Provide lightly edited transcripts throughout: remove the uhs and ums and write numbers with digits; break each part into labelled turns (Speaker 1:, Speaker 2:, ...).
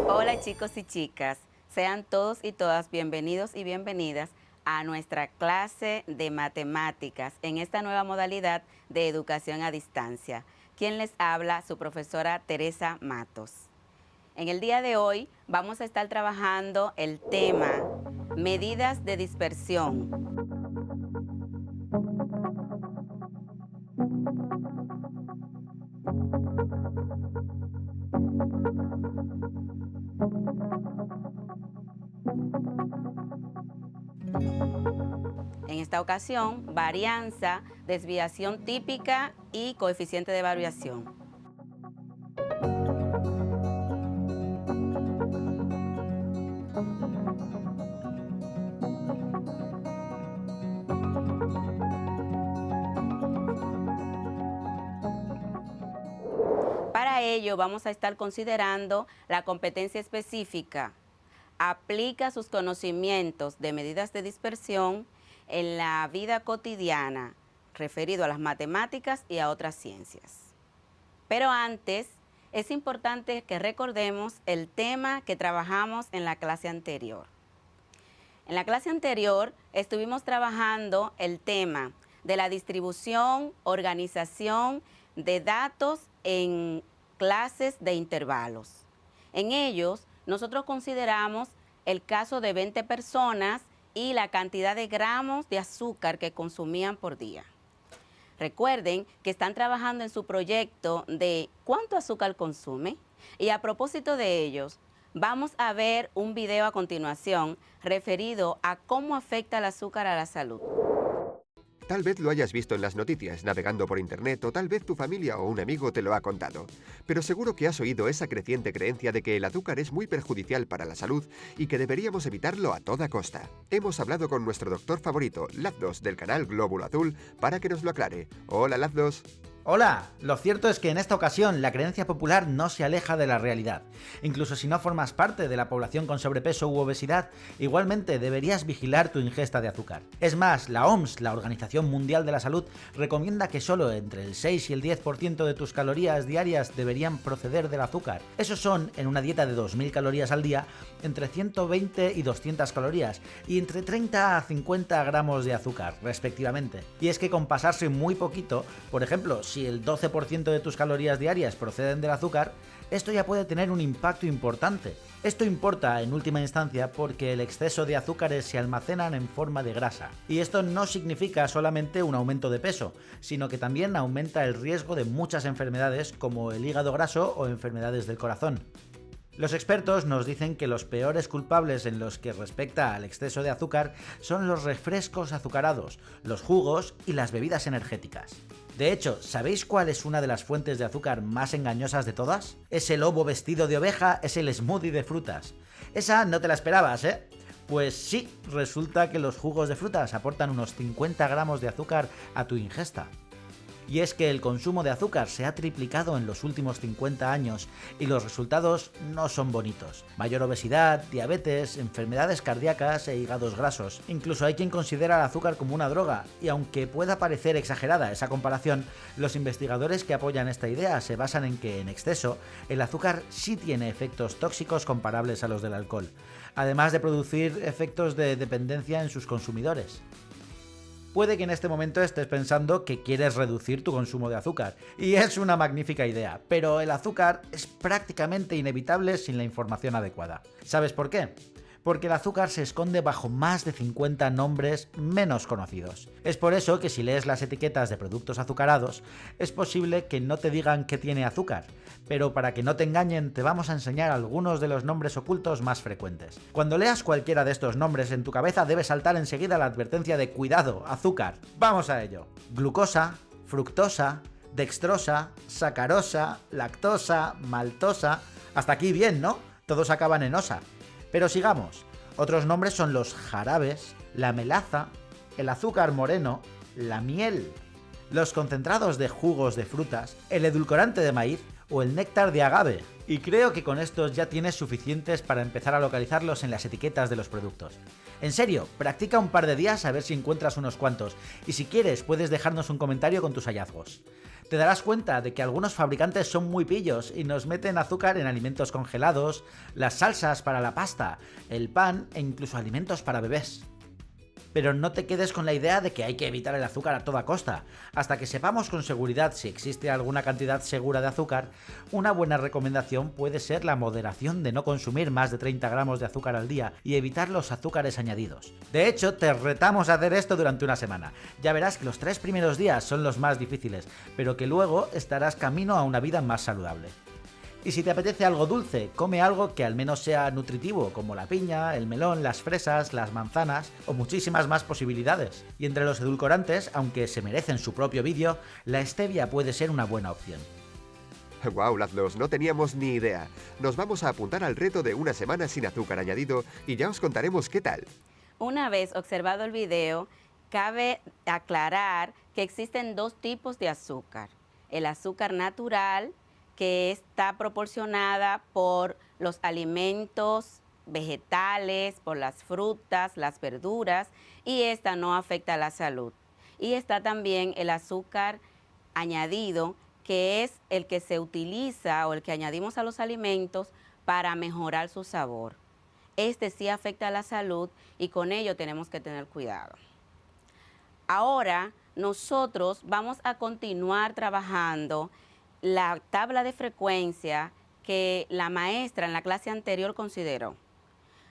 Speaker 1: Hola chicos y chicas, sean todos y todas bienvenidos y bienvenidas a nuestra clase de matemáticas en esta nueva modalidad de educación a distancia. Quien les habla, su profesora Teresa Matos. En el día de hoy vamos a estar trabajando el tema medidas de dispersión. En esta ocasión, varianza, desviación típica y coeficiente de variación. Para ello vamos a estar considerando la competencia específica. Aplica sus conocimientos de medidas de dispersión en la vida cotidiana, referido a las matemáticas y a otras ciencias. Pero antes, es importante que recordemos el tema que trabajamos en la clase anterior. En la clase anterior estuvimos trabajando el tema de la distribución, organización de datos en clases de intervalos. En ellos, nosotros consideramos el caso de 20 personas y la cantidad de gramos de azúcar que consumían por día. Recuerden que están trabajando en su proyecto de cuánto azúcar consume. Y a propósito de ellos, vamos a ver un video a continuación referido a cómo afecta el azúcar a la salud.
Speaker 2: Tal vez lo hayas visto en las noticias, navegando por internet, o tal vez tu familia o un amigo te lo ha contado. Pero seguro que has oído esa creciente creencia de que el azúcar es muy perjudicial para la salud y que deberíamos evitarlo a toda costa. Hemos hablado con nuestro doctor favorito, Lazdos, del canal Glóbulo Azul, para que nos lo aclare. Hola, Lazdos.
Speaker 3: Hola, lo cierto es que en esta ocasión la creencia popular no se aleja de la realidad. Incluso si no formas parte de la población con sobrepeso u obesidad, igualmente deberías vigilar tu ingesta de azúcar. Es más, la OMS, la Organización Mundial de la Salud, recomienda que solo entre el 6 y el 10% de tus calorías diarias deberían proceder del azúcar. Esos son, en una dieta de 2000 calorías al día, entre 120 y 200 calorías y entre 30 a 50 gramos de azúcar, respectivamente. Y es que con pasarse muy poquito, por ejemplo, si el 12% de tus calorías diarias proceden del azúcar, esto ya puede tener un impacto importante. Esto importa en última instancia porque el exceso de azúcares se almacenan en forma de grasa. Y esto no significa solamente un aumento de peso, sino que también aumenta el riesgo de muchas enfermedades como el hígado graso o enfermedades del corazón. Los expertos nos dicen que los peores culpables en los que respecta al exceso de azúcar son los refrescos azucarados, los jugos y las bebidas energéticas. De hecho, ¿sabéis cuál es una de las fuentes de azúcar más engañosas de todas? Ese lobo vestido de oveja es el smoothie de frutas. Esa no te la esperabas, ¿eh? Pues sí, resulta que los jugos de frutas aportan unos 50 gramos de azúcar a tu ingesta. Y es que el consumo de azúcar se ha triplicado en los últimos 50 años y los resultados no son bonitos. Mayor obesidad, diabetes, enfermedades cardíacas e hígados grasos. Incluso hay quien considera el azúcar como una droga, y aunque pueda parecer exagerada esa comparación, los investigadores que apoyan esta idea se basan en que, en exceso, el azúcar sí tiene efectos tóxicos comparables a los del alcohol, además de producir efectos de dependencia en sus consumidores. Puede que en este momento estés pensando que quieres reducir tu consumo de azúcar, y es una magnífica idea, pero el azúcar es prácticamente inevitable sin la información adecuada. ¿Sabes por qué? Porque el azúcar se esconde bajo más de 50 nombres menos conocidos. Es por eso que si lees las etiquetas de productos azucarados, es posible que no te digan que tiene azúcar, pero para que no te engañen te vamos a enseñar algunos de los nombres ocultos más frecuentes. Cuando leas cualquiera de estos nombres, en tu cabeza debe saltar enseguida la advertencia de cuidado, azúcar. ¡Vamos a ello! Glucosa, fructosa, dextrosa, sacarosa, lactosa, maltosa... Hasta aquí bien, ¿no? Todos acaban en osa. Pero sigamos. Otros nombres son los jarabes, la melaza, el azúcar moreno, la miel, los concentrados de jugos de frutas, el edulcorante de maíz o el néctar de agave. Y creo que con estos ya tienes suficientes para empezar a localizarlos en las etiquetas de los productos. En serio, practica un par de días a ver si encuentras unos cuantos, y si quieres puedes dejarnos un comentario con tus hallazgos. Te darás cuenta de que algunos fabricantes son muy pillos y nos meten azúcar en alimentos congelados, las salsas para la pasta, el pan e incluso alimentos para bebés. Pero no te quedes con la idea de que hay que evitar el azúcar a toda costa. Hasta que sepamos con seguridad si existe alguna cantidad segura de azúcar, una buena recomendación puede ser la moderación de no consumir más de 30 gramos de azúcar al día y evitar los azúcares añadidos. De hecho, te retamos a hacer esto durante una semana. Ya verás que los 3 primeros días son los más difíciles, pero que luego estarás camino a una vida más saludable. Y si te apetece algo dulce, come algo que al menos sea nutritivo, como la piña, el melón, las fresas, las manzanas o muchísimas más posibilidades. Y entre los edulcorantes, aunque se merecen su propio vídeo, la stevia puede ser una buena opción.
Speaker 2: ¡Guau, Lazlos! No teníamos ni idea. Nos vamos a apuntar al reto de una semana sin azúcar añadido y ya os contaremos qué tal.
Speaker 1: Una vez observado el video, cabe aclarar que existen 2 tipos de azúcar. El azúcar natural, que está proporcionada por los alimentos vegetales, por las frutas, las verduras, y esta no afecta a la salud. Y está también el azúcar añadido, que es el que se utiliza o el que añadimos a los alimentos para mejorar su sabor. Este sí afecta a la salud y con ello tenemos que tener cuidado. Ahora nosotros vamos a continuar trabajando la tabla de frecuencia que la maestra en la clase anterior consideró.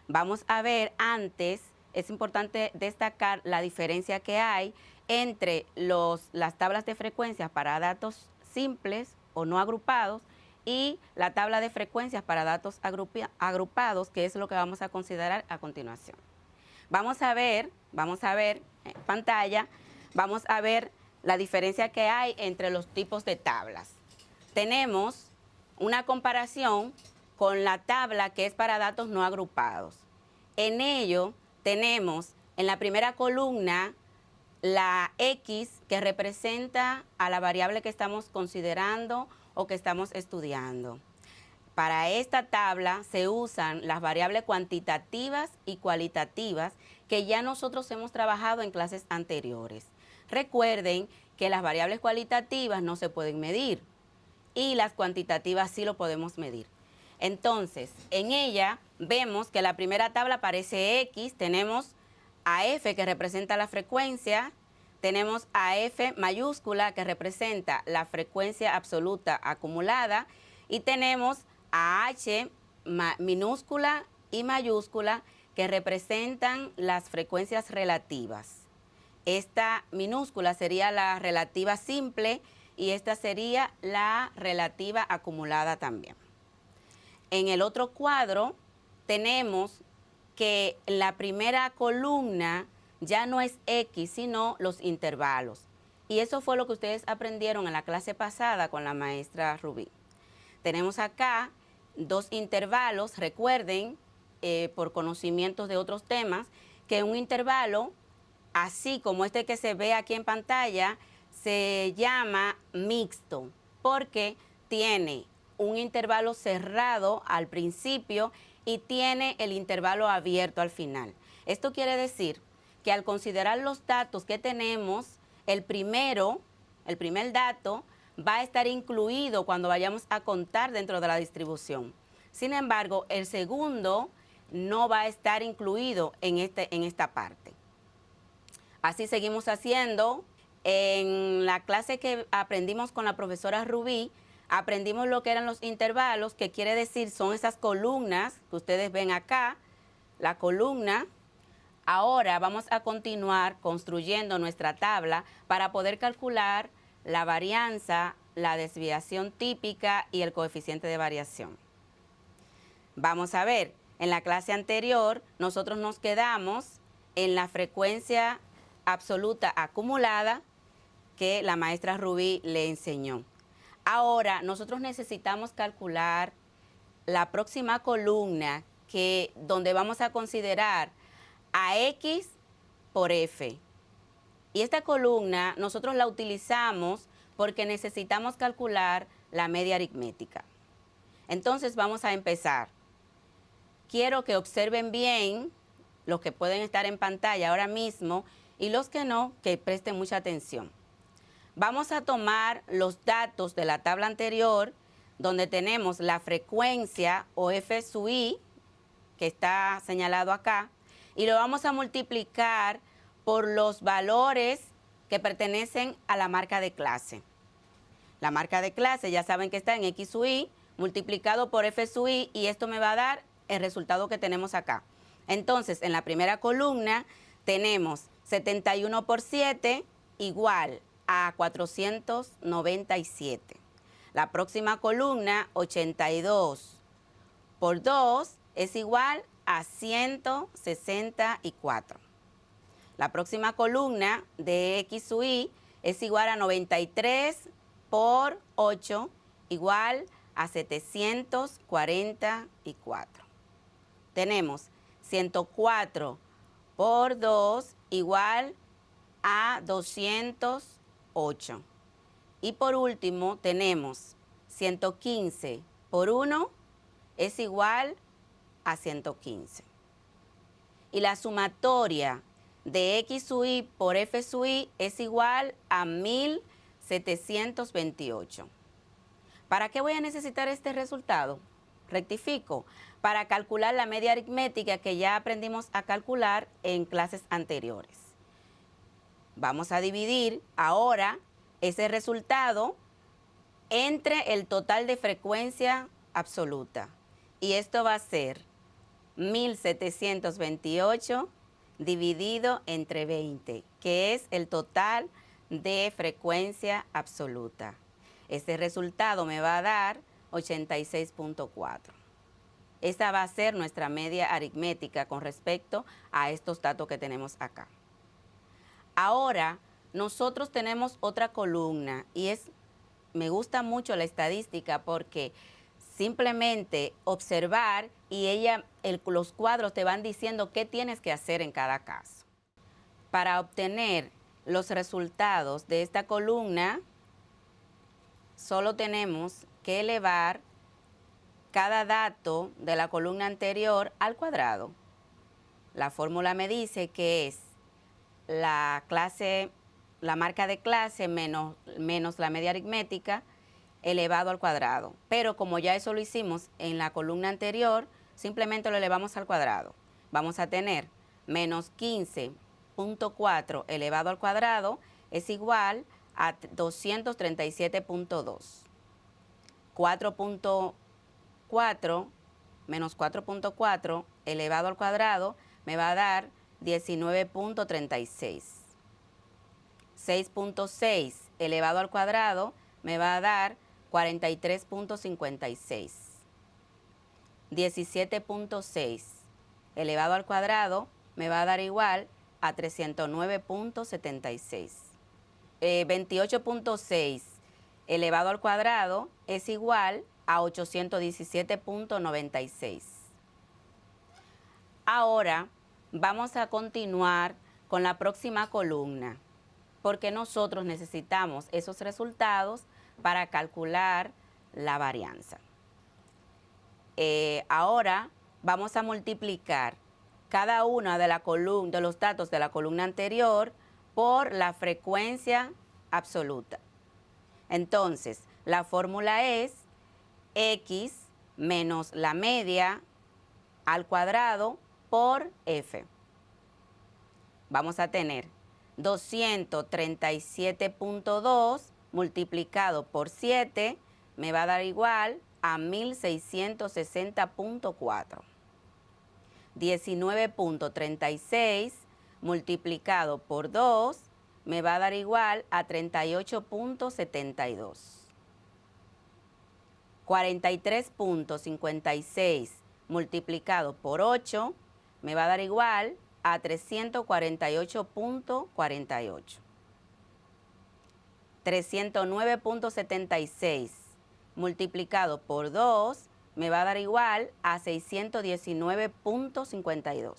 Speaker 1: Vamos a ver antes, es importante destacar la diferencia que hay entre las tablas de frecuencias para datos simples o no agrupados y la tabla de frecuencias para datos agrupados, que es lo que vamos a considerar a continuación. Vamos a ver en pantalla, vamos a ver la diferencia que hay entre los tipos de tablas. Tenemos una comparación con la tabla que es para datos no agrupados. En ello tenemos en la primera columna la X, que representa a la variable que estamos considerando o que estamos estudiando. Para esta tabla se usan las variables cuantitativas y cualitativas que ya nosotros hemos trabajado en clases anteriores. Recuerden que las variables cualitativas no se pueden medir y las cuantitativas sí lo podemos medir. Entonces, en ella vemos que la primera tabla aparece X, tenemos a F que representa la frecuencia, tenemos a F mayúscula que representa la frecuencia absoluta acumulada y tenemos a H minúscula y mayúscula que representan las frecuencias relativas. Esta minúscula sería la relativa simple y esta sería la relativa acumulada también. En el otro cuadro tenemos que la primera columna ya no es X, sino los intervalos. Y eso fue lo que ustedes aprendieron en la clase pasada con la maestra Rubí. Tenemos acá 2 intervalos. Recuerden, por conocimientos de otros temas, que un intervalo, así como este que se ve aquí en pantalla, se llama mixto, porque tiene un intervalo cerrado al principio y tiene el intervalo abierto al final. Esto quiere decir que al considerar los datos que tenemos, el primer dato va a estar incluido cuando vayamos a contar dentro de la distribución. Sin embargo, el segundo no va a estar incluido en esta parte. Así seguimos haciendo. En la clase que aprendimos con la profesora Rubí, aprendimos lo que eran los intervalos, que quiere decir son esas columnas que ustedes ven acá, la columna. Ahora vamos a continuar construyendo nuestra tabla para poder calcular la varianza, la desviación típica y el coeficiente de variación. Vamos a ver, en la clase anterior nosotros nos quedamos en la frecuencia absoluta acumulada que la maestra Rubí le enseñó. Ahora nosotros necesitamos calcular la próxima columna donde vamos a considerar a X por F. Y esta columna nosotros la utilizamos porque necesitamos calcular la media aritmética. Entonces vamos a empezar. Quiero que observen bien los que pueden estar en pantalla ahora mismo y los que no, que presten mucha atención. Vamos a tomar los datos de la tabla anterior, donde tenemos la frecuencia o F sub I, que está señalado acá, y lo vamos a multiplicar por los valores que pertenecen a la marca de clase. La marca de clase ya saben que está en X sub I multiplicado por F sub I, y esto me va a dar el resultado que tenemos acá. Entonces, en la primera columna tenemos 71 por 7 igual a 497. La próxima columna, 82 por 2 es igual a 164. La próxima columna de X sub I es igual a 93 por 8 igual a 744. Tenemos 104 por 2 igual a 208. Y por último tenemos 115 por 1 es igual a 115. Y la sumatoria de X sub I por F sub I es igual a 1728. ¿Para qué voy a necesitar este resultado? Rectifico, para calcular la media aritmética que ya aprendimos a calcular en clases anteriores. Vamos a dividir ahora ese resultado entre el total de frecuencia absoluta. Y esto va a ser 1728 dividido entre 20, que es el total de frecuencia absoluta. Este resultado me va a dar 86.4. Esta va a ser nuestra media aritmética con respecto a estos datos que tenemos acá. Ahora, nosotros tenemos otra columna y me gusta mucho la estadística porque simplemente observar y los cuadros te van diciendo qué tienes que hacer en cada caso. Para obtener los resultados de esta columna, solo tenemos que elevar cada dato de la columna anterior al cuadrado. La fórmula me dice que es la marca de clase menos la media aritmética elevado al cuadrado. Pero como ya eso lo hicimos en la columna anterior, simplemente lo elevamos al cuadrado. Vamos a tener menos 15.4 elevado al cuadrado es igual a 237.2. 4.4 menos 4.4 elevado al cuadrado me va a dar 19.36. 6.6 elevado al cuadrado me va a dar 43.56. 17.6 elevado al cuadrado me va a dar igual a 309.76. 28.6 elevado al cuadrado es igual a 817.96. Ahora vamos a continuar con la próxima columna, porque nosotros necesitamos esos resultados para calcular la varianza. Ahora vamos a multiplicar cada una de los datos de la columna anterior por la frecuencia absoluta. Entonces, la fórmula es X menos la media al cuadrado por F. Vamos a tener 237.2 multiplicado por 7 me va a dar igual a 1660.4. 19.36 multiplicado por 2 me va a dar igual a 38.72. 43.56 multiplicado por 8 me va a dar igual a 348.48. 309.76 multiplicado por 2 me va a dar igual a 619.52.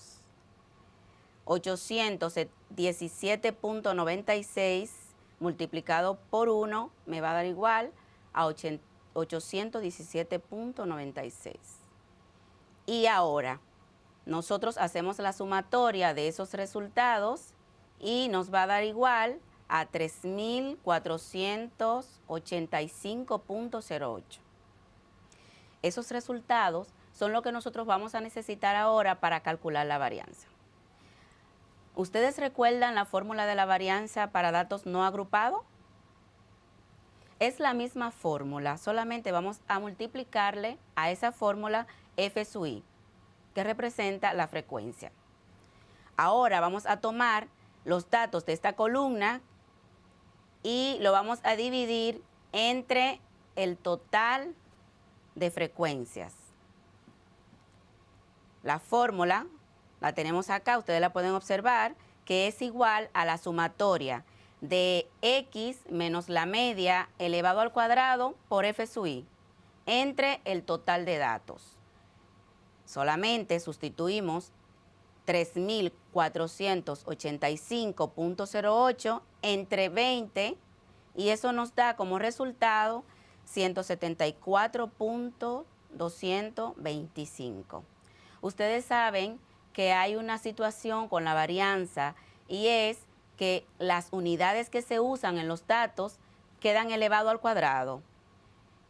Speaker 1: 817.96 multiplicado por 1 me va a dar igual a 817.96. Y ahora, nosotros hacemos la sumatoria de esos resultados y nos va a dar igual a 3.485.08. Esos resultados son lo que nosotros vamos a necesitar ahora para calcular la varianza. ¿Ustedes recuerdan la fórmula de la varianza para datos no agrupados? Es la misma fórmula, solamente vamos a multiplicarle a esa fórmula f sub i, que representa la frecuencia. Ahora vamos a tomar los datos de esta columna y lo vamos a dividir entre el total de frecuencias. La fórmula la tenemos acá, ustedes la pueden observar, que es igual a la sumatoria de x menos la media elevado al cuadrado por f sub i entre el total de datos. Solamente sustituimos 3.485.08 entre 20 y eso nos da como resultado 174.225. Ustedes saben que hay una situación con la varianza y es que las unidades que se usan en los datos quedan elevado al cuadrado.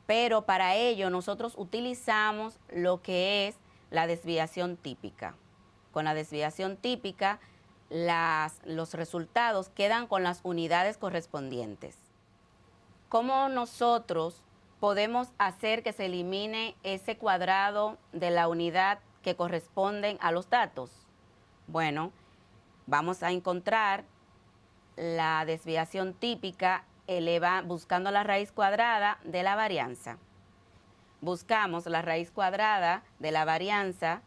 Speaker 1: Pero para ello nosotros utilizamos lo que es la desviación típica. Con la desviación típica, los resultados quedan con las unidades correspondientes. ¿Cómo nosotros podemos hacer que se elimine ese cuadrado de la unidad que corresponden a los datos? Bueno, vamos a encontrar la desviación típica buscando la raíz cuadrada de la varianza. Buscamos la raíz cuadrada de la varianza,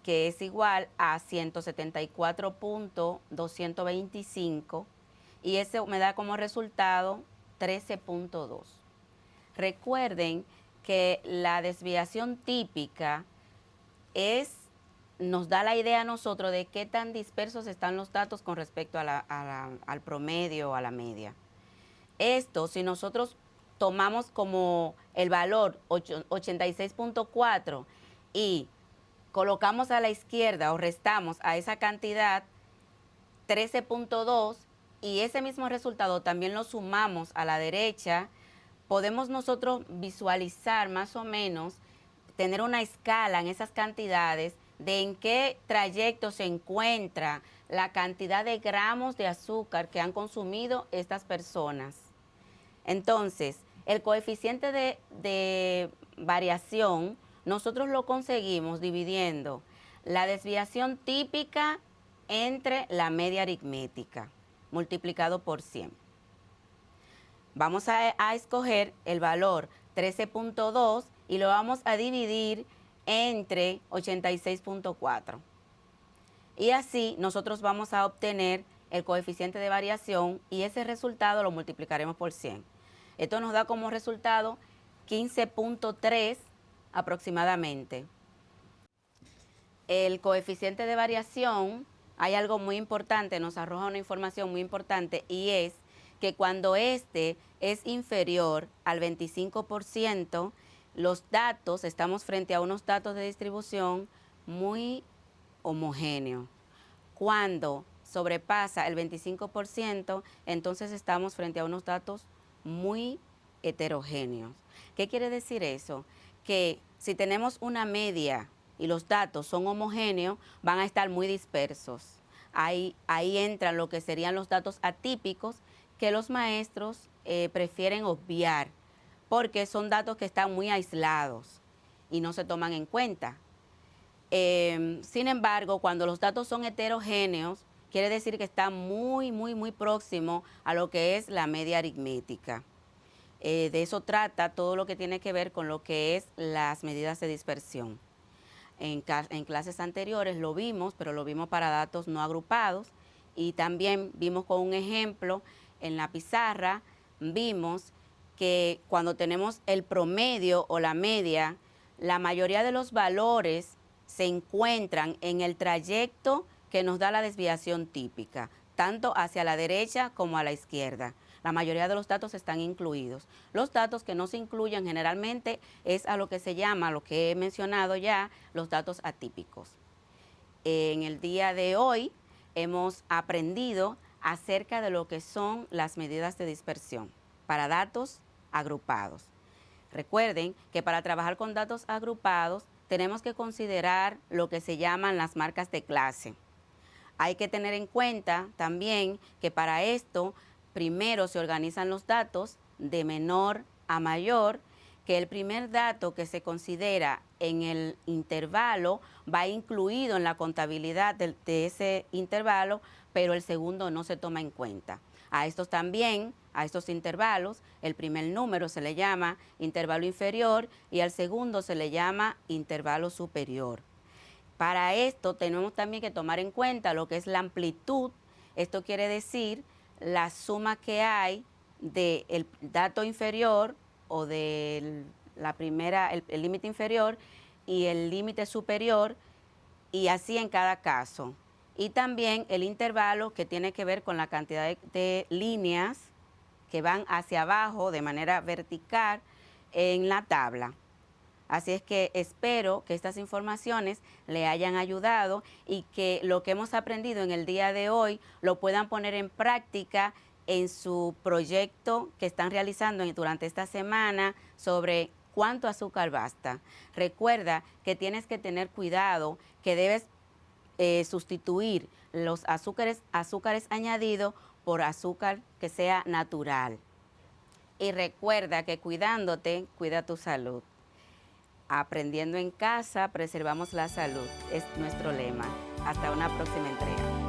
Speaker 1: que es igual a 174.225, y eso me da como resultado 13.2. Recuerden que la desviación típica nos da la idea a nosotros de qué tan dispersos están los datos con respecto al promedio o a la media. Esto, si nosotros tomamos como el valor 86.4 y colocamos a la izquierda o restamos a esa cantidad 13.2 y ese mismo resultado también lo sumamos a la derecha, podemos nosotros visualizar más o menos, tener una escala en esas cantidades de en qué trayecto se encuentra la cantidad de gramos de azúcar que han consumido estas personas. Entonces, el coeficiente de variación nosotros lo conseguimos dividiendo la desviación típica entre la media aritmética multiplicado por 100. Vamos a escoger el valor 13.2 y lo vamos a dividir entre 86.4. Y así nosotros vamos a obtener el coeficiente de variación y ese resultado lo multiplicaremos por 100. Esto nos da como resultado 15.3 aproximadamente. El coeficiente de variación, hay algo muy importante, nos arroja una información muy importante y es que cuando este es inferior al 25%, los datos, estamos frente a unos datos de distribución muy homogéneos. Cuando sobrepasa el 25%, entonces estamos frente a unos datos muy heterogéneos. ¿Qué quiere decir eso? Que si tenemos una media y los datos son homogéneos, van a estar muy dispersos. Ahí entran lo que serían los datos atípicos que los maestros prefieren obviar, porque son datos que están muy aislados y no se toman en cuenta. Sin embargo, cuando los datos son heterogéneos, quiere decir que están muy próximo a lo que es la media aritmética. De eso trata todo lo que tiene que ver con lo que es las medidas de dispersión. En clases anteriores lo vimos, pero lo vimos para datos no agrupados y también vimos con un ejemplo en la pizarra, vimos que cuando tenemos el promedio o la media, la mayoría de los valores se encuentran en el trayecto que nos da la desviación típica, tanto hacia la derecha como a la izquierda. La mayoría de los datos están incluidos. Los datos que no se incluyen generalmente es a lo que se llama, lo que he mencionado ya, los datos atípicos. En el día de hoy hemos aprendido acerca de lo que son las medidas de dispersión para datos agrupados. Recuerden que para trabajar con datos agrupados tenemos que considerar lo que se llaman las marcas de clase. Hay que tener en cuenta también que para esto primero se organizan los datos de menor a mayor, que el primer dato que se considera en el intervalo va incluido en la contabilidad de ese intervalo, pero el segundo no se toma en cuenta. A estos también, a estos intervalos, el primer número se le llama intervalo inferior y al segundo se le llama intervalo superior. Para esto tenemos también que tomar en cuenta lo que es la amplitud. Esto quiere decir la suma que hay del dato inferior o de el límite inferior y el límite superior, y así en cada caso. Y también el intervalo, que tiene que ver con la cantidad de líneas que van hacia abajo de manera vertical en la tabla. Así es que espero que estas informaciones le hayan ayudado y que lo que hemos aprendido en el día de hoy lo puedan poner en práctica en su proyecto que están realizando durante esta semana sobre cuánto azúcar basta. Recuerda que tienes que tener cuidado, que debes sustituir los azúcares añadidos por azúcar que sea natural. Y recuerda que cuidándote, cuida tu salud. Aprendiendo en casa, preservamos la salud. Es nuestro lema. Hasta una próxima entrega.